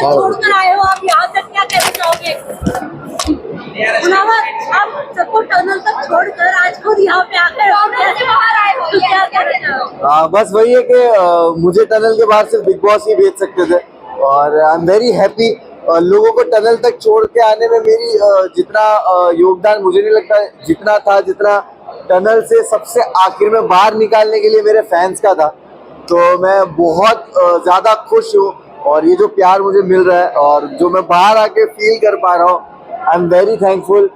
छोड़कर आए हो आप यहाँ तक, क्या कहना चाहोगे? मुनव्वर, आप सबको टनल तक छोड़कर आज खुद यहाँ पे आकर कैसे बाहर आए हो, क्या कहना चाहोगे? बस वही है कि मुझे टनल के बाहर सिर्फ बिग बॉस ही भेज सकते थे और आई एम वेरी हैप्पी। लोगों को टनल तक छोड़ के आने में मेरी जितना योगदान मुझे नहीं लगता जितना था, जितना टनल से सबसे आखिर में बाहर निकालने के लिए मेरे फैंस का था। तो मैं बहुत ज़्यादा खुश हूँ और ये जो प्यार मुझे मिल रहा है और जो मैं बाहर आके फील कर पा रहा हूँ, आई एम वेरी थैंकफुल।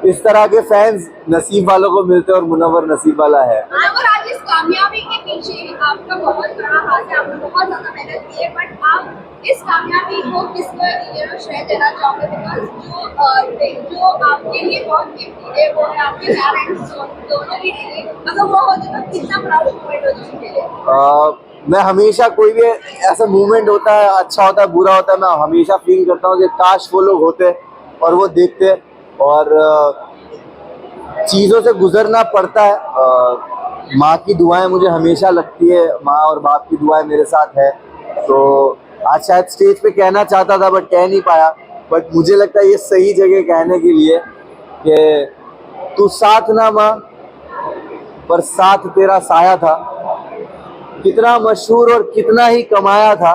इस तरह के फैंस नसीब वालों को मिलते हैं और मुनव्वर नसीब वाला है। आज इस कामयाबी के पीछे आपका बहुत बड़ा हाथ है, आपने बहुत ज्यादा मेहनत की है, बट आप इस कामयाबी को किसको श्रेय देना चाहोगे? बिकॉज जो आपके लिए बहुत कीमती है वो है आपके पेरेंट्स, दोनों भी नहीं, अगर वो होते तो कितना प्राउड मोमेंट होता उनके लिए। मैं हमेशा कोई भी ऐसा मूवमेंट होता है, अच्छा होता है बुरा होता है, मैं हमेशा फील करता हूँ कि काश वो लोग होते और वो देखते और चीज़ों से गुजरना पड़ता है। माँ की दुआएं मुझे हमेशा लगती है, माँ और बाप की दुआएं मेरे साथ है। तो आज शायद स्टेज पे कहना चाहता था बट कह नहीं पाया, बट मुझे लगता है ये सही जगह कहने के लिए कि तू साथ ना माँ पर साथ तेरा साया था, कितना मशहूर और कितना ही कमाया था,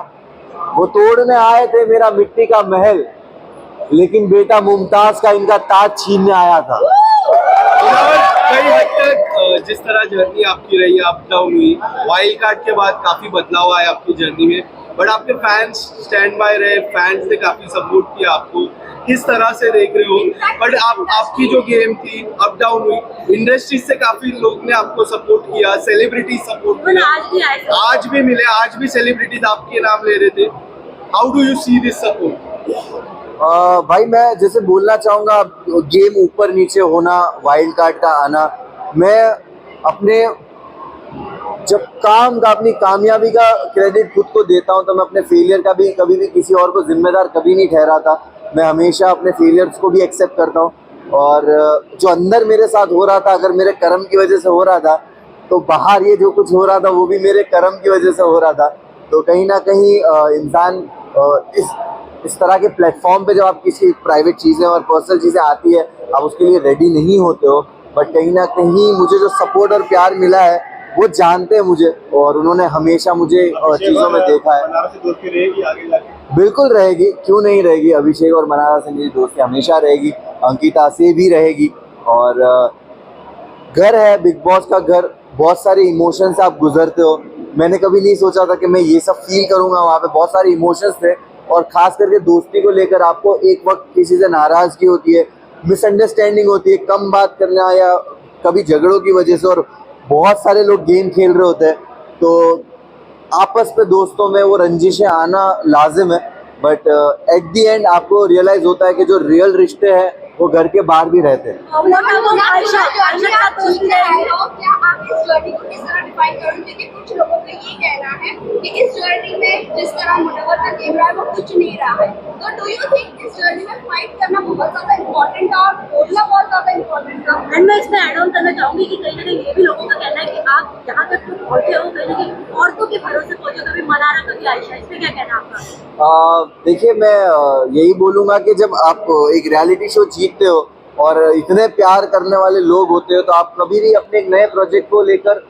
वो तोड़ने आए थे मेरा मिट्टी का महल, लेकिन बेटा मुमताज का इनका ताज छीनने आया था। कई हद तक जिस तरह जर्नी आपकी रही, अप डाउन हुई, वाइल्ड कार्ड के बाद काफी बदलाव आया आपकी जर्नी में, बट आपके फैंस स्टैंड बाय रहे, फैंस ने काफी सपोर्ट किया आपको। किस तरह से देख रहे हो? बट आपकी जो गेम थी अप डाउन हुई, इंडस्ट्री से काफी लोग ने आपको सपोर्ट किया, सेलिब्रिटी सपोर्ट किया, आज भी मिले, आज भी सेलिब्रिटीज आपके नाम ले रहे थे। How do you see this support? भाई मैं जैसे बोलना चाहूँगा, गेम ऊपर नीचे होना, वाइल्ड कार्ड का आना, मैं अपने जब काम का, अपनी कामयाबी का क्रेडिट खुद को देता हूँ, तो मैं अपने फेलियर का भी कभी भी किसी और को जिम्मेदार कभी नहीं ठहराता। मैं हमेशा अपने फेलियर्स को भी एक्सेप्ट करता हूँ और जो अंदर मेरे साथ हो रहा था, अगर मेरे कर्म की वजह से हो रहा था, तो बाहर ये जो कुछ हो रहा था वो भी मेरे कर्म की वजह से हो रहा था। तो कहीं ना कहीं इंसान इस तरह के प्लेटफॉर्म पे जब आप किसी प्राइवेट चीज़ें और पर्सनल चीज़ें आती है, आप उसके लिए रेडी नहीं होते हो, बट कहीं ना कहीं मुझे जो सपोर्ट और प्यार मिला है वो जानते हैं मुझे और उन्होंने हमेशा मुझे चीज़ों में देखा है। बिल्कुल रहेगी, क्यों नहीं रहेगी। अभिषेक और मनारा से मेरी दोस्ती हमेशा रहेगी, अंकिता से भी रहेगी। और घर है बिग बॉस का घर, बहुत सारे इमोशंस आप गुजरते हो। मैंने कभी नहीं सोचा था कि मैं ये सब फील करूँगा। वहाँ पे बहुत सारे इमोशंस थे और ख़ास करके दोस्ती को लेकर आपको एक वक्त किसी से नाराज़गी होती है, मिसअंडरस्टैंडिंग होती है, कम बात करना या कभी झगड़ों की वजह से, और बहुत सारे लोग गेम खेल रहे होते हैं, तो आपस में दोस्तों में वो रंजिशें आना लाजिम है। बट एट दी एंड आपको रियलाइज़ होता है कि जो रियल रिश्ते हैं वो घर के बाहर भी रहते हैं। कुछ लोगों का ये कहना है कि इस जर्नी में जिस तरह मुनव्वर का गेम रहा है वो कुछ नहीं रहा है, तो डू यू थिंक इस जर्नी में फाइट करना बहुत ज्यादा इम्पोर्टेंट था और बोलना बहुत ज्यादा इम्पोर्टेंट था? एंड मैं इसमें ऐड ऑन करना चाहूंगी कि कहीं ना कहीं ये भी लोगों का कहना है कि आप जहाँ तक पहुंचे हो कहीं ना कहीं औरतों के भरोसे पहुंचे, कभी मनारा कभी आयशा, इसमें क्या कहना आपका? देखिए मैं यही बोलूँगा कि जब आप एक रियलिटी शो जीतते हो और इतने प्यार करने वाले लोग होते हो, तो आप कभी भी अपने एक नए प्रोजेक्ट को लेकर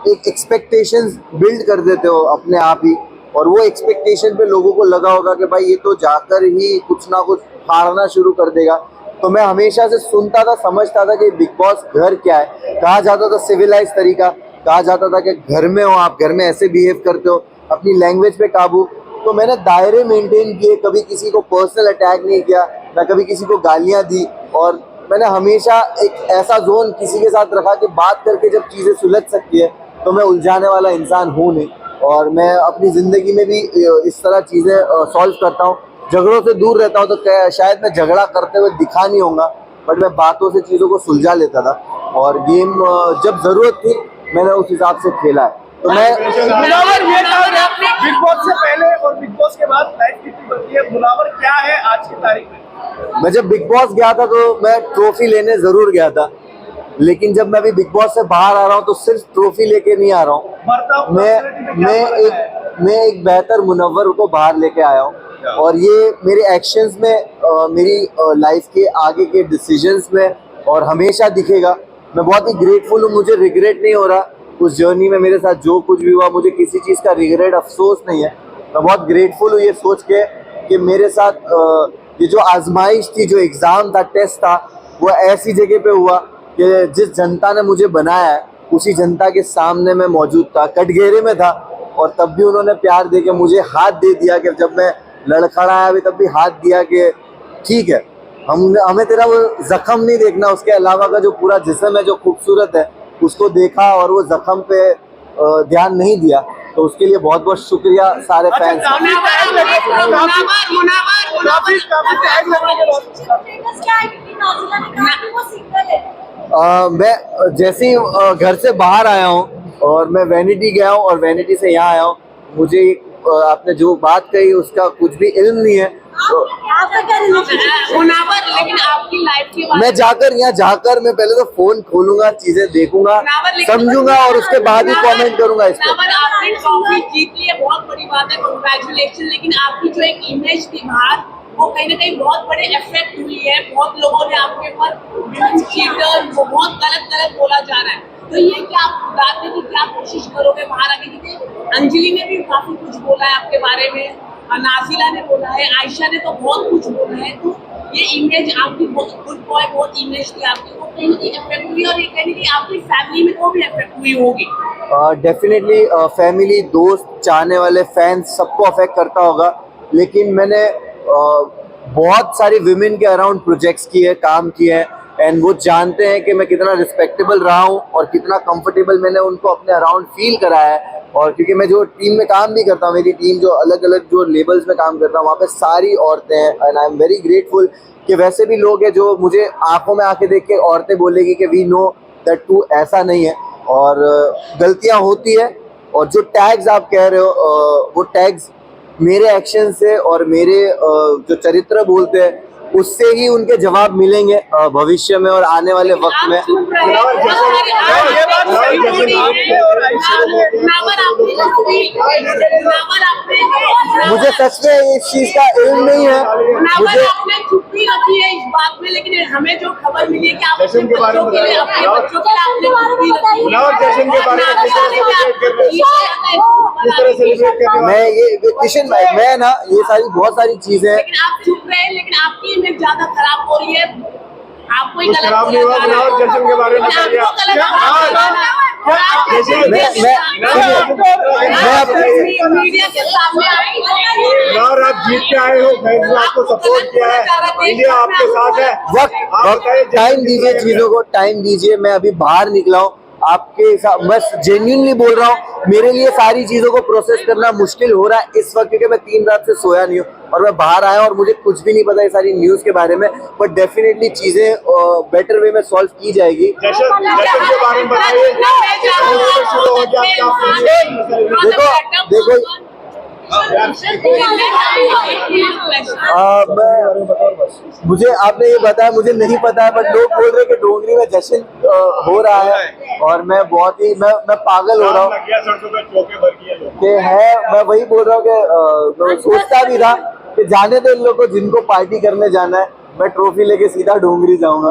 एक एक्सपेक्टेशंस बिल्ड कर देते हो अपने आप ही, और वो एक्सपेक्टेशन पे लोगों को लगा होगा कि भाई ये तो जाकर ही कुछ ना कुछ फाड़ना शुरू कर देगा। तो मैं हमेशा से सुनता था, समझता था कि बिग बॉस घर क्या है। कहा जाता था सिविलाइज तरीका, कहा जाता था कि घर में हो आप, घर में ऐसे बिहेव करते हो, अपनी लैंग्वेज पे काबू। तो मैंने दायरे मेंटेन किए, कभी किसी को पर्सनल अटैक नहीं किया, ना कभी किसी को गालियाँ दी, और मैंने हमेशा एक ऐसा जोन किसी के साथ रखा कि बात करके जब चीज़ें सुलझ सकती है, तो मैं उलझाने वाला इंसान हूँ नहीं। और मैं अपनी ज़िंदगी में भी इस तरह चीज़ें सॉल्व करता हूँ, झगड़ों से दूर रहता हूँ। तो शायद मैं झगड़ा करते हुए दिखा नहीं होऊंगा, बट मैं बातों से चीज़ों को सुलझा लेता था, और गेम जब ज़रूरत थी मैंने उस हिसाब से खेला है। तो मैं बिग बॉस से पहले और बिग बॉस के बाद लाइफ कितनी बदली है? मुनव्वर क्या है आज की तारीख में? मैं जब बिग बॉस गया था तो मैं ट्रॉफी लेने ज़रूर गया था, लेकिन जब मैं अभी बिग बॉस से बाहर आ रहा हूँ तो सिर्फ ट्रॉफी लेके नहीं आ रहा हूँ। मैं एक बेहतर मुनव्वर को बाहर लेके आया हूँ। और ये मेरे एक्शंस में मेरी लाइफ के आगे के डिसीजंस में और हमेशा दिखेगा। मैं बहुत ही ग्रेटफुल हूँ, मुझे रिग्रेट नहीं हो रहा उस जर्नी में मेरे साथ जो कुछ भी हुआ, मुझे किसी चीज़ का रिग्रेट अफसोस नहीं है। मैं बहुत ग्रेटफुल हूँ ये सोच के कि मेरे साथ ये जो आजमाइश थी, जो एग्ज़ाम था, टेस्ट था, वो ऐसी जगह पे हुआ कि जिस जनता ने मुझे बनाया है उसी जनता के सामने मैं मौजूद था, कटघरे में था, और तब भी उन्होंने प्यार दे के मुझे हाथ दे दिया कि जब मैं लड़खड़ाया भी तब भी हाथ दिया कि ठीक है, हमें तेरा वो जख्म नहीं देखना, उसके अलावा का जो पूरा जिस्म है जो खूबसूरत है उसको देखा और वो जख्म पे ध्यान नहीं दिया। तो उसके लिए बहुत बहुत शुक्रिया सारे फैंस का। मैं जैसे ही घर से बाहर आया हूँ और मैं वैनिटी गया हूँ और वैनिटी से यहाँ आया हूँ, मुझे आपने जो बात कही उसका कुछ भी इल्म नहीं है। तो लेकिन आपकी लाइफ के बारे मैं यहाँ जाकर मैं पहले तो फोन खोलूंगा, चीजें देखूंगा, समझूंगा और उसके बाद ही कमेंट करूंगा इस पर। आपने ट्रॉफी जीत ली है, बहुत बड़ी बात है, कांग्रेचुलेशन। लेकिन आपकी जो एक इमेज थी बाहर, वो कहीं ना कहीं बहुत बड़े इफेक्ट हुई है। बहुत लोगों ने आपके ऊपर चीटर बहुत गलत बोला जा रहा है। तो ये क्या आप सुधारने की क्या कोशिश करोगे बाहर आगे? क्योंकि अंजलि ने भी काफी कुछ बोला है आपके बारे में, नाजिला ने बोला है, आयशा ने तो बहुत कुछ बोला है। तो ये इमेज आपकी बहुत गुड बॉय, बहुत इमेज थी आपकी, वो कहीं ना कहीं इफेक्ट हुई और ये कहीं ना कहीं आपकी फैमिली में वो भी इफेक्ट हुई होगी। डेफिनेटली फैमिली, दोस्त, चाहने वाले, फैंस, सबको अफेक्ट करता होगा। लेकिन मैंने बहुत सारी विमेन के अराउंड प्रोजेक्ट्स किए, काम किए हैं, एंड वो जानते हैं कि मैं कितना रिस्पेक्टेबल रहा हूँ और कितना कंफर्टेबल मैंने उनको अपने अराउंड फील कराया है। और क्योंकि मैं जो टीम में काम भी करता हूँ, मेरी टीम जो अलग अलग जो लेबल्स में काम करता हूँ, वहाँ पे सारी औरतें हैं, and I am very grateful कि वैसे भी लोग हैं जो मुझे आंखों में आके देख के औरतें बोलेगी कि वी नो दैट तू ऐसा नहीं है। और गलतियाँ होती है, और जो टैग्स आप कह रहे हो वो टैग्स मेरे एक्शन से और मेरे जो चरित्र बोलते हैं उससे ही उनके जवाब मिलेंगे भविष्य में और आने वाले वक्त में। मुझे सच में इस चीज का इल्म नहीं है। मुझे छुट्टी रखी है इस बात में, लेकिन हमें जो खबर मिली है कि आप जश्न के बारे में मैं ये किशन भाई, मैं ना ये सारी बहुत सारी चीजें, लेकिन आप चुप रहे, लेकिन आपकी इमेज ज्यादा खराब हो रही है। आपको ही गलत खराब नहीं हुआ, जश्न के बारे में बताइए। मीडिया के सामने आप जीत के आए हो, फैंस ने आपको सपोर्ट किया है, इंडिया आपके साथ है। वक्त टाइम दीजिए, चीजों को टाइम दीजिए। मैं अभी बाहर निकला हूँ, आपके साथ बस जेन्युइनली बोल रहा हूँ, मेरे लिए सारी चीजों को प्रोसेस करना मुश्किल हो रहा है इस वक्त, क्योंकि मैं 3 रात से सोया नहीं हूँ और मैं बाहर आया और मुझे कुछ भी नहीं पता ये सारी न्यूज के बारे में। बट डेफिनेटली चीजें बेटर वे में सॉल्व की जाएगी। जश्न के बारे में बताइए, शुरू हो गया। देखो मुझे आपने ये बताया, मुझे नहीं पता है, बट लोग बोल रहे हैं कि डोंगरी में जश्न हो रहा है और मैं बहुत ही मैं पागल हो रहा हूँ कि है। मैं वही बोल रहा हूँ कि मैं सोचता भी था कि जाने दो इन लोग को, जिनको पार्टी करने जाना है, मैं ट्रॉफी लेके सीधा डोंगरी जाऊंगा।